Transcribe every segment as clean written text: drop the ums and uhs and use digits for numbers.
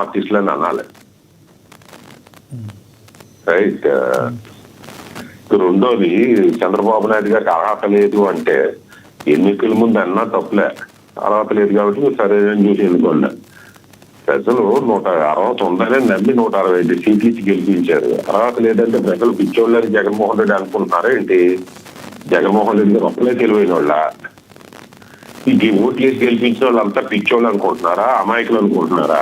ఆర్టిస్టులని అనాలి. రైట్. రెండోది, చంద్రబాబు నాయుడు గారికి అర్హత లేదు అంటే ఎన్నికల ముందు అన్నా తప్పులే. అర్హత లేదు కాబట్టి మీరు సరైన చూసి ఎన్నుకోండి. ప్రజలు 160 ఉందని నమ్మి 165 సీట్లు ఇచ్చి గెలిపించారు. అర్హత లేదంటే ప్రజలు పిచ్చోళ్ళని జగన్మోహన్ రెడ్డి అనుకుంటున్నారా ఏంటి? జగన్మోహన్ రెడ్డి గారు ఒక్కలే తెలివైన వాళ్ళ? ఈ ఓట్లేసి గెలిపించిన వాళ్ళంతా పిచ్చోళ్ళు అనుకుంటున్నారా, అమాయకులు అనుకుంటున్నారా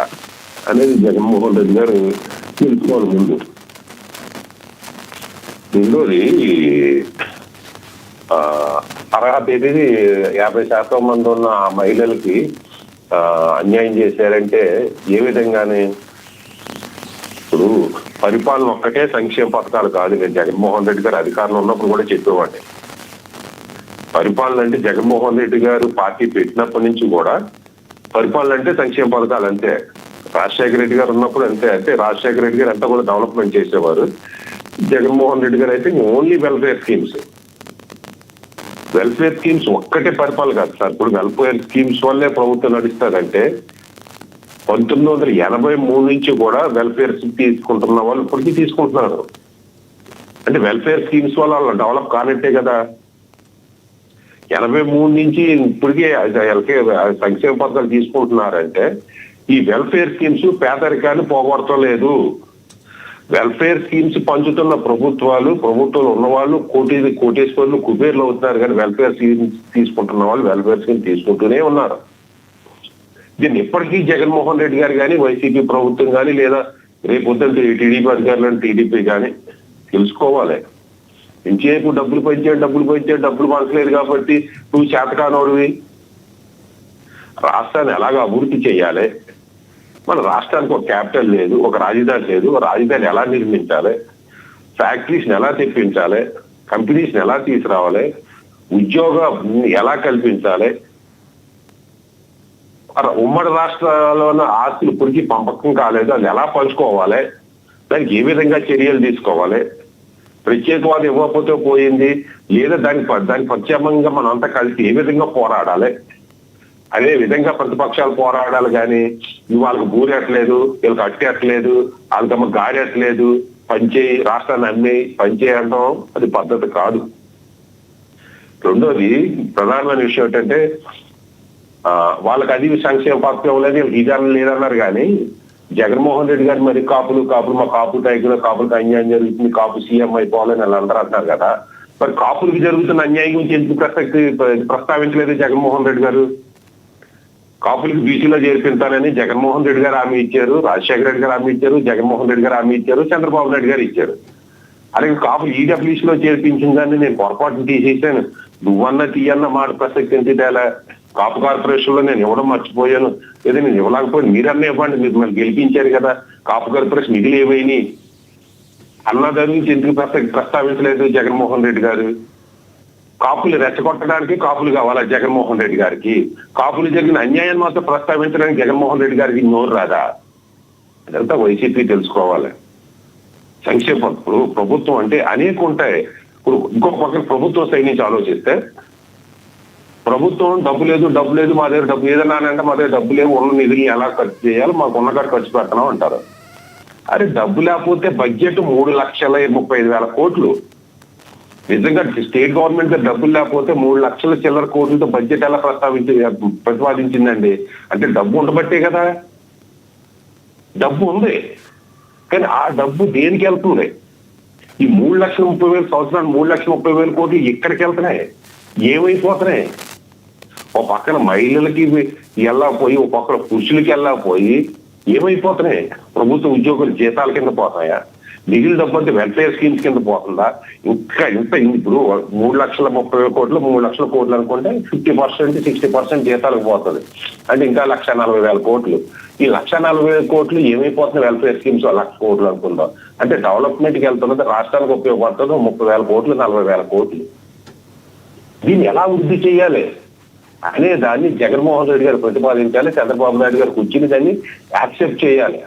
అనేది జగన్మోహన్ రెడ్డి గారు తెలుసుకోవాలి ముందు. రెండోది, అర్హత ఏది 50% మంది ఉన్న మహిళలకి అన్యాయం చేశారంటే ఏ విధంగానే? ఇప్పుడు పరిపాలన ఒక్కటే సంక్షేమ పథకాలు కాదు. నేను జగన్మోహన్ రెడ్డి గారు అధికారంలో ఉన్నప్పుడు కూడా చెప్పేవాడిని. పరిపాలన అంటే జగన్మోహన్ రెడ్డి గారు పార్టీ పెట్టినప్పటి నుంచి కూడా పరిపాలన అంటే సంక్షేమ పథకాలు అంతే. రాజశేఖర రెడ్డి గారు ఉన్నప్పుడు అంతే. అంటే రాజశేఖర రెడ్డి గారు అంతా కూడా డెవలప్మెంట్ చేసేవారు. జగన్మోహన్ రెడ్డి గారు అయితే only welfare schemes. Welfare schemes ఒక్కటే పరిపాలన కాదు సార్. ఇప్పుడు వెల్ఫేర్ స్కీమ్స్ వల్లే ప్రభుత్వం నడుస్తుందంటే 1983 నుంచి కూడా వెల్ఫేర్ తీసుకుంటున్న వాళ్ళు ఇప్పటికీ తీసుకుంటున్నారు. అంటే వెల్ఫేర్ స్కీమ్స్ వల్ల వాళ్ళు డెవలప్ కానట్టే కదా. 83 నుంచి ఇప్పటికే సంక్షేమ పథకాలు తీసుకుంటున్నారంటే ఈ వెల్ఫేర్ స్కీమ్స్ పేదరికాన్ని పోగొడతలేదు. వెల్ఫేర్ స్కీమ్స్ పంచుతున్న ప్రభుత్వంలో ఉన్నవాళ్ళు కోటేశ్వర్లు కుబేర్లు అవుతున్నారు, కానీ వెల్ఫేర్ స్కీమ్స్ తీసుకుంటున్న వాళ్ళు వెల్ఫేర్ స్కీమ్ తీసుకుంటూనే ఉన్నారు. దీన్ని ఇప్పటికీ జగన్మోహన్ రెడ్డి గారు కానీ, వైసీపీ ప్రభుత్వం కానీ, లేదా రేపు పొద్దున్న టీడీపీ అధికారులను టీడీపీ కానీ తెలుసుకోవాలి. ఇంచేపు డబ్బులు డబ్బులు పంచలేదు కాబట్టి నువ్వు చేతకానోడివి. రాష్ట్రాన్ని ఎలాగ అభివృద్ధి చేయాలి? మన రాష్ట్రానికి ఒక క్యాపిటల్ లేదు, ఒక రాజధాని లేదు. రాజధాని ఎలా నిర్మించాలి? ఫ్యాక్టరీస్ ఎలా తెప్పించాలి? కంపెనీస్ ఎలా తీసుకురావాలి? ఉద్యోగం ఎలా కల్పించాలి? ఉమ్మడి రాష్ట్రాల్లోని ఆస్తులు ఇప్పటికీ పంపకం కాలేదు, అది ఎలా పంచుకోవాలి? దానికి ఏ విధంగా చర్యలు తీసుకోవాలి? ప్రత్యేకవాదం ఇవ్వకపోతే పోయింది, లేదా దానికి ప్రత్యేకంగా మనం అంతా కలిసి ఏ విధంగా పోరాడాలి? అదే విధంగా ప్రతిపక్షాలు పోరాడాలి. కానీ వాళ్ళకి బూరెట్టలేదు, వీళ్ళకి అట్టేయట్లేదు, వాళ్ళకమ్మ గారెట్టలేదు, పంచేయి రాష్ట్రాన్ని అమ్మి పంచేయి అంటాం, అది పద్ధతి కాదు. రెండోది, ప్రధానమైన విషయం ఏంటంటే వాళ్ళకి అది సంక్షేమ పథకం లేదు, వీళ్ళకి ఇదానం లేదన్నారు. కానీ జగన్మోహన్ రెడ్డి గారు మరి కాపులు మా కాపు టైగులో కాపులకు అన్యాయం జరుగుతుంది, కాపు సీఎం అయిపోవాలని వాళ్ళు అందరూ అంటారు కదా. మరి కాపులకి జరుగుతున్న అన్యాయం గురించి ఎందుకు ప్రస్తావించలేదు జగన్మోహన్ రెడ్డి గారు? కాపులకి బీసీలో చేర్పించాలని జగన్మోహన్ రెడ్డి గారు హామీ ఇచ్చారు, రాజశేఖర రెడ్డి గారు హామీ ఇచ్చారు, జగన్మోహన్ రెడ్డి గారు హామీ ఇచ్చారు, చంద్రబాబు నాయుడు గారు ఇచ్చారు. అలాగే కాపులు ఈడబ్ల్యూసీలో చేర్పించిందని నేను పొరపాటును తీసేసాను, నువ్వన్నా తీయన్న మాట ప్రసక్తి ఏంటిదేలా? కాపు కార్పొరేషన్ లో నేను ఇవ్వడం మర్చిపోయాను, లేదా నేను ఇవ్వలేకపోయాను, మీరన్నా ఇవ్వండి, మీరు మళ్ళీ గెలిపించారు కదా. కాపు కార్పొరేషన్ నిధులు ఏమైనాయి అన్నదాని నుంచి ఎందుకు ప్రస్తావించలేదు జగన్మోహన్ రెడ్డి గారు? కాపులు రెచ్చగొట్టడానికి కాపులు కావాలా జగన్మోహన్ రెడ్డి గారికి? కాపులు జరిగిన అన్యాయాన్ని మాత్రం ప్రస్తావించడానికి జగన్మోహన్ రెడ్డి గారికి నోరు రాదా? అదంతా వైసీపీ తెలుసుకోవాలి. సంక్షేమ ఇప్పుడు ప్రభుత్వం అంటే అనేక ఉంటాయి. ఇప్పుడు ఇంకొక పక్కన ప్రభుత్వం సైడ్ నుంచి ఆలోచిస్తే, ప్రభుత్వం డబ్బు లేదు మా దగ్గర డబ్బు ఏదన్నా అంటే మా దగ్గర డబ్బు లేవు, ఉన్న నిధులు ఎలా ఖర్చు చేయాలి, మాకు ఉన్న కాడ ఖర్చు పెడతాం అంటారు. అరే డబ్బు లేకపోతే బడ్జెట్ 3,35,000 కోట్లు. నిజంగా స్టేట్ గవర్నమెంట్ డబ్బులు లేకపోతే 3 లక్షల చిల్లర కోట్లతో బడ్జెట్ ఎలా ప్రతిపాదించిందండి? అంటే డబ్బు ఉండబట్టే కదా. డబ్బు ఉంది, కానీ ఆ డబ్బు దేనికి వెళ్తుంది? ఈ 3,30,000 సంవత్సరాలు 3,30,000 కోట్లు ఎక్కడికి వెళ్తున్నాయి, ఏమైపోతున్నాయి? ఓ పక్కన మహిళలకి వెళ్ళకపోయి, ఓ పక్కన పురుషులకి వెళ్ళకపోయి ఏమైపోతున్నాయి? ప్రభుత్వ ఉద్యోగుల జీతాల కింద పోతాయా? మిగిలిన డబ్బు అంటే వెల్ఫేర్ స్కీమ్స్ కింద పోతుందా? ఇంత ఇప్పుడు 3,30,000 కోట్లు 3 లక్షల కోట్లు అనుకుంటే 50% 60% జీతాలకు పోతుంది. అంటే ఇంకా 1,40,000 కోట్లు. ఈ 1,40,000 కోట్లు ఏమైపోతుంది? వెల్ఫేర్ స్కీమ్స్ 1,00,000 కోట్లు అనుకుందాం. అంటే డెవలప్మెంట్ కి వెళ్తున్నది, రాష్ట్రానికి ఉపయోగపడుతుంది 30,000 కోట్లు 40,000 కోట్లు. దీన్ని ఎలా వృద్ధి చేయాలి అనే దాన్ని జగన్మోహన్ రెడ్డి గారు ప్రతిపాదించాలి, చంద్రబాబు నాయుడు గారు కూర్చుని దాన్ని యాక్సెప్ట్ చేయాలి.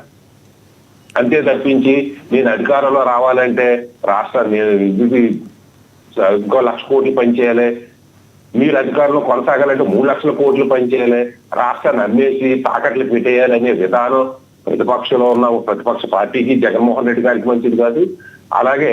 అంతే తప్పించి నేను అధికారంలో రావాలంటే రాష్ట్రాన్ని ఇంకో 1,00,000 కోట్లు పనిచేయాలి, మీరు అధికారంలో కొనసాగాలంటే 3 లక్షల కోట్లు పనిచేయాలి, రాష్ట్రాన్ని అమ్మేసి తాకట్లు పెట్టేయాలి అనే విధానం ప్రతిపక్షంలో ఉన్న ప్రతిపక్ష పార్టీకి జగన్మోహన్ రెడ్డి గారికి మంచిది కాదు. అలాగే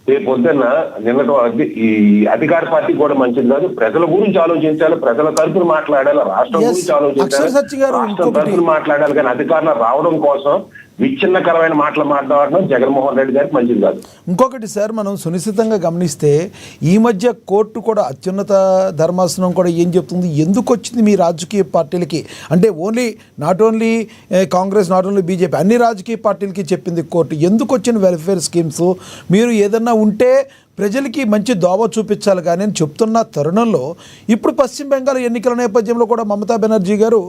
రేపు పొద్దున్న నిన్నటి ఈ అధికార పార్టీకి కూడా మంచిది కాదు. ప్రజల గురించి ఆలోచించాలి, ప్రజల తరపున మాట్లాడాలి, రాష్ట్రం గురించి ఆలోచించాలి, రాష్ట్రం తరపున మాట్లాడాలి. కానీ అధికారులు రావడం కోసం విచ్ఛిన్నకరమైన మాటలు మాట్లాడడం జగన్మోహన్ రెడ్డి గారికి మంచిది కాదు. ఇంకొకటి సార్, మనం సునిశ్చితంగా గమనిస్తే ఈ మధ్య కోర్టు కూడా, అత్యున్నత ధర్మాసనం కూడా ఏం చెప్తుంది, ఎందుకు వచ్చింది మీ రాజకీయ పార్టీలకి అంటే not only Congress, not only BJP, అన్ని రాజకీయ పార్టీలకి చెప్పింది కోర్టు, ఎందుకు వచ్చిన వెల్ఫేర్ స్కీమ్స్, మీరు ఏదన్నా ఉంటే ప్రజలకి మంచి దోవ చూపించాలి కానీ అని చెప్తున్న తరుణంలో ఇప్పుడు పశ్చిమ బెంగాల్ ఎన్నికల నేపథ్యంలో కూడా మమతా బెనర్జీ గారు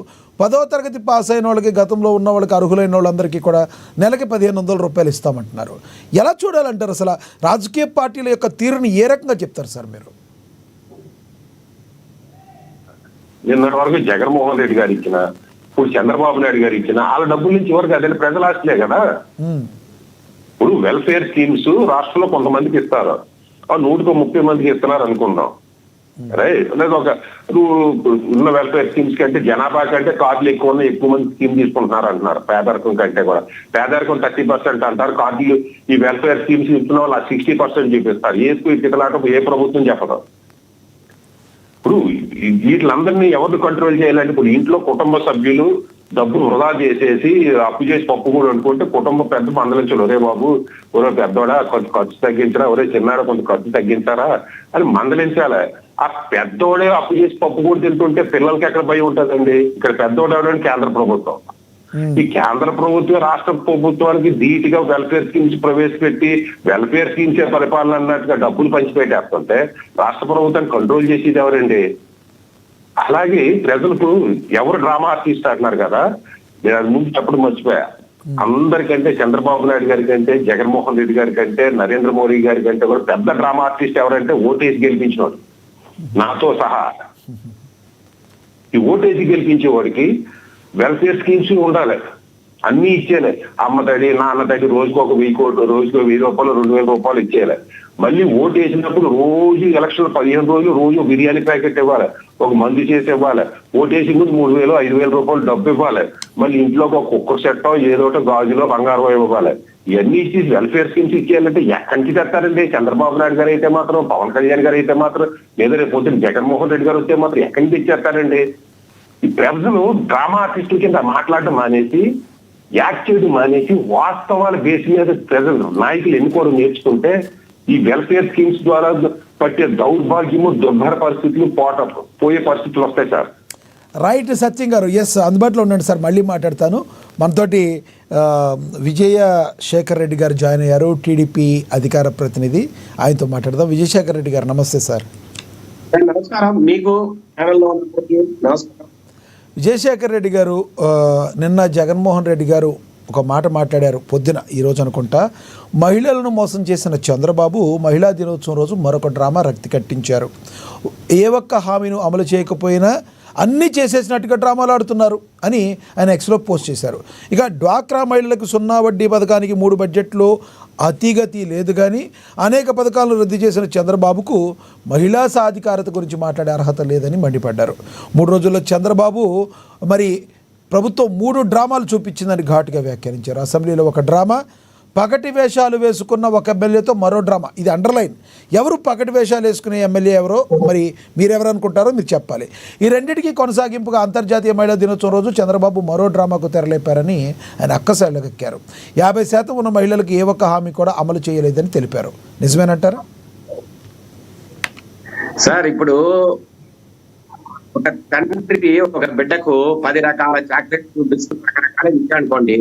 10వ తరగతి పాస్ అయిన వాళ్ళకి, గతంలో ఉన్న వాళ్ళకి, అర్హులైన వాళ్ళందరికీ కూడా నెలకి 1500 రూపాయలు ఇస్తామంటున్నారు. ఎలా చూడాలంటారు అసలు రాజకీయ పార్టీల యొక్క తీరుని ఏ రకంగా చెప్తారు సార్ మీరు? నిన్నటి వరకు జగన్మోహన్ రెడ్డి గారు ఇచ్చిన, ఇప్పుడు చంద్రబాబు నాయుడు గారు ఇచ్చిన, వాళ్ళ డబ్బుల నుంచి వరకు అదే ప్రజల ఆస్తులే కదా. ఇప్పుడు వెల్ఫేర్ స్కీమ్స్ రాష్ట్రంలో కొంతమందికి ఇస్తారు, 130 మందికి ఇస్తున్నారు అనుకుందాం. లేదా ఒక ఉన్న వెల్ఫేర్ స్కీమ్స్ కంటే జనాభా కంటే కార్డులు ఎక్కువ మంది స్కీమ్ తీసుకుంటున్నారు అంటున్నారు. పేదరికం కంటే కూడా, పేదరికం 30% అంటారు, కార్డులు ఈ వెల్ఫేర్ స్కీమ్స్ ఇస్తున్న వాళ్ళు 60% చూపిస్తారు. ఇతలాట ఏ ప్రభుత్వం చెప్పదు. ఇప్పుడు వీటిలందరినీ ఎవరు కంట్రోల్ చేయాలంటే, ఇప్పుడు ఇంట్లో కుటుంబ సభ్యులు డబ్బు వృధా చేసేసి అప్పు చేసి పప్పు కూడా అనుకుంటే కుటుంబం పెద్ద మందలించారు, ఒరే బాబు, ఒరే పెద్దోడా కొంత ఖర్చు తగ్గించరా, ఒరే చిన్నాడా కొంత ఖర్చు తగ్గించారా అని మందలించాలి. ఆ పెద్దోడే అప్పు చేసి పప్పు కూడా తింటుంటే పిల్లలకి ఎక్కడ భయం ఉంటుందండి? ఇక్కడ పెద్దోడు ఎవరంటే కేంద్ర ప్రభుత్వం. ఈ కేంద్ర ప్రభుత్వం రాష్ట్ర ప్రభుత్వానికి ధీటుగా వెల్ఫేర్ స్కీమ్స్ ప్రవేశపెట్టి వెల్ఫేర్ స్కీమ్స్ పరిపాలన అన్నట్టుగా డబ్బులు పంచిపెట్టేస్తుంటే రాష్ట్ర ప్రభుత్వాన్ని కంట్రోల్ చేసేది ఎవరండి? అలాగే ప్రజలకు ఎవరు డ్రామా ఆర్టిస్ట్ అంటున్నారు కదా, నేను అది ముందు చెప్పడం మర్చిపోయా. అందరికంటే చంద్రబాబు నాయుడు గారి కంటే, జగన్మోహన్ రెడ్డి గారి కంటే, నరేంద్ర మోడీ గారి కంటే కూడా పెద్ద డ్రామా ఆర్టిస్ట్ ఎవరంటే ఓటేసి గెలిపించినవాడు, నాతో సహా. ఈ ఓటేసి గెలిపించేవాడికి వెల్ఫేర్ స్కీమ్స్ ఉండాలి, అన్ని ఇచ్చేయాలి. అమ్మ తడి, నాన్న తడి, రోజుకు ఒక 1000 కోట్లు, రోజుకు 1000 రూపాయలు, 2000 రూపాయలు ఇచ్చేయాలి. మళ్ళీ ఓటు వేసినప్పుడు రోజు ఎలక్షన్ 15 రోజులు రోజు బిర్యానీ ప్యాకెట్ ఇవ్వాలి, ఒక మందు చేసి ఇవ్వాలి, ఓటేసి ముందు 3000, 5000 రూపాయలు డబ్బు ఇవ్వాలి, మళ్ళీ ఇంట్లోకి ఒక కుక్కర్ సెట్టో ఏదోటో గాజులో బంగారం ఇవ్వాలి. ఇవన్నీ ఇచ్చి వెల్ఫేర్ స్కీమ్స్ ఇచ్చేయాలంటే ఎక్కడి నుంచి తెస్తారండి? చంద్రబాబు నాయుడు గారు అయితే మాత్రం, పవన్ కళ్యాణ్ గారు అయితే మాత్రం, లేదా రేపు పొద్దున్న జగన్మోహన్ రెడ్డి గారు వస్తే మాత్రం ఎక్కడి నుంచి తెచ్చేస్తారండి? ఈ ప్రజలు డ్రామా ఆర్టిస్టుల కింద మాట్లాడడం మానేసి, యాక్ట్ చేయడం మానేసి, వాస్తవాల బేస్ మీద ప్రజలు నాయకులు ఎన్నుకోవడం నేర్చుకుంటే ఈ వెల్ఫేర్ స్కీమ్స్ ద్వారా పట్టే దౌర్భాగ్యము, దుర్భర పరిస్థితులు పోయే పరిస్థితులు వస్తాయి సార్. రైట్ సత్యం గారు, ఎస్ అందుబాటులో ఉండండి సార్, మళ్ళీ మాట్లాడతాను. మనతోటి విజయశేఖర్ రెడ్డి గారు జాయిన్ అయ్యారు, టీడీపీ అధికార ప్రతినిధి, ఆయనతో మాట్లాడదాం. విజయశేఖర్ రెడ్డి గారు నమస్తే సార్. నమస్కారం మీకు. నమస్కారం. విజయశేఖర్ రెడ్డి గారు, నిన్న జగన్మోహన్ రెడ్డి గారు ఒక మాట మాట్లాడారు పొద్దున, ఈరోజు అనుకుంటా. మహిళలను మోసం చేసిన చంద్రబాబు మహిళా దినోత్సవం రోజు మరొక డ్రామా రక్తి కట్టించారు. ఏ ఒక్క హామీను అమలు చేయకపోయినా అన్నీ చేసేసినట్టుగా డ్రామాలు ఆడుతున్నారు అని ఆయన ఎక్స్లో పోస్ట్ చేశారు. ఇక డ్వాక్రా మహిళలకు 0 వడ్డీ పథకానికి 3 బడ్జెట్లో అతిగతి లేదు, కానీ అనేక పథకాలను రద్దు చేసిన చంద్రబాబుకు మహిళా సాధికారత గురించి మాట్లాడే అర్హత లేదని మండిపడ్డారు. 3 రోజుల్లో చంద్రబాబు మరి ప్రభుత్వం 3 డ్రామాలు చూపించిందని ఘాటుగా వ్యాఖ్యానించారు. అసెంబ్లీలో ఒక డ్రామా, పగటి వేషాలు వేసుకున్న ఒక ఎమ్మెల్యేతో మరో డ్రామా. ఇది అండర్లైన్. ఎవరు పగటి వేషాలు వేసుకునే ఎమ్మెల్యే ఎవరో మరి మీరెవరు అనుకుంటారో మీరు చెప్పాలి. ఈ రెండింటికి కొనసాగింపుగా అంతర్జాతీయ మహిళా దినోత్సవం రోజు చంద్రబాబు మరో డ్రామాకు తెరలేపారని ఆయన అక్కసాళ్ళకెక్కారు. 50% ఉన్న మహిళలకు ఏ ఒక్క హామీ కూడా అమలు చేయలేదని తెలిపారు. నిజమేనంటారా సార్? ఇప్పుడు ఒక తండ్రికి ఒక బిడ్డకు 10 రకాల చాక్లెట్లు, బిస్కెట్ రకరకాల ఇచ్చానుకోండి,